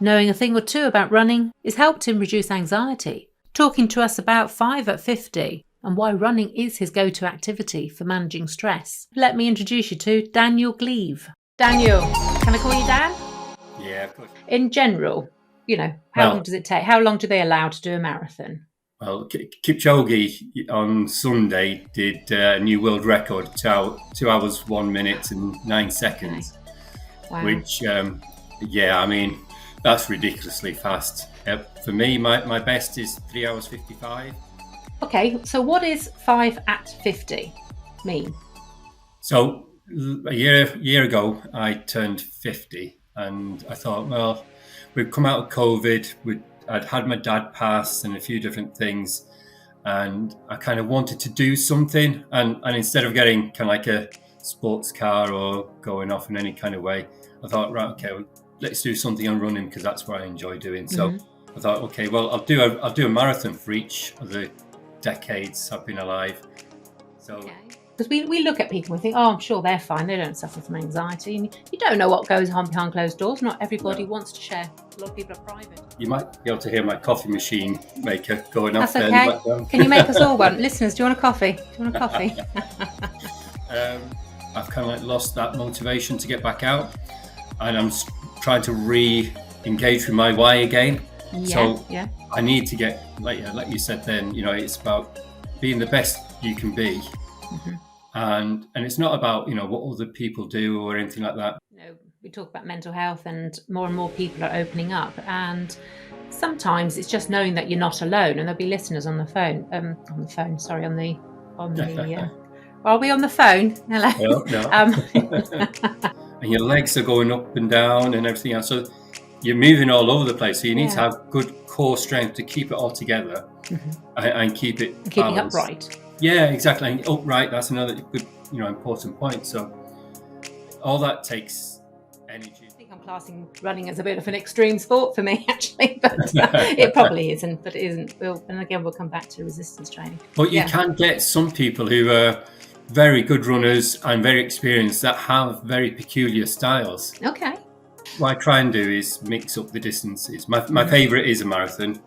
knowing a thing or two about running has helped him reduce anxiety, talking to us about 5 at 50 and why running is his go-to activity for managing stress. Let me introduce you to Daniel Gleave. Daniel, can I call you Dan? Yeah, of course. In general, how long does it take? How long do they allow to do a marathon? Well, Kipchoge on Sunday did a new world record, 2 hours, 1 minute and 9 seconds. Wow. Which, that's ridiculously fast. For me, my best is 3 hours 55. Okay, so what is 5 at 50 mean? So a year ago, I turned 50, and I thought, well, we've come out of COVID. I'd had my dad pass and a few different things, and I kind of wanted to do something. And instead of getting kind of like a sports car or going off in any kind of way, I thought, right, okay, well, let's do something on running because that's what I enjoy doing. So I thought, okay, well, I'll do a marathon for each of the decades I've been alive. So. Because we look at people and think, oh, I'm sure they're fine. They don't suffer from anxiety. And you don't know what goes on behind closed doors. Not everybody wants to share. A lot of people are private. You might be able to hear my coffee machine maker going off. That's okay. Can you make us all one? Listeners, do you want a coffee? I've kind of like lost that motivation to get back out. And I'm trying to re-engage with my why again. Yeah. I need to get, like you said then, it's about being the best you can be. Mm-hmm. And it's not about, what other people do or anything like that. We talk about mental health and more people are opening up. And sometimes it's just knowing that you're not alone. And there'll be listeners on the phone. Are we on the phone? Hello. No. And your legs are going up and down and everything else. So you're moving all over the place. So you need to have good core strength to keep it all together and keep it and keeping upright. Yeah, exactly. And upright, that's another good, important point. So all that takes energy. I think I'm classing running as a bit of an extreme sport for me, actually, but it probably isn't, but it isn't. And again, we'll come back to resistance training. But you can get some people who are very good runners and very experienced that have very peculiar styles. Okay. What I try and do is mix up the distances. My favourite is a marathon,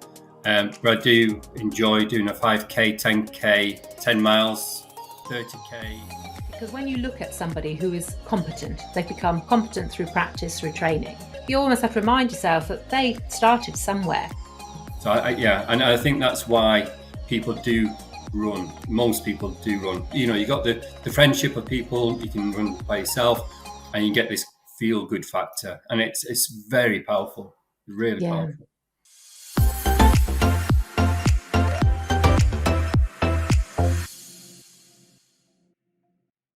but I do enjoy doing a 5K, 10K, 10 miles, 30K. Because when you look at somebody who is competent, they become competent through practice, through training. You almost have to remind yourself that they started somewhere. So and I think that's why people do run. Most people do run. You got the friendship of people. You can run by yourself, and you get this feel-good factor, and it's very powerful, really powerful.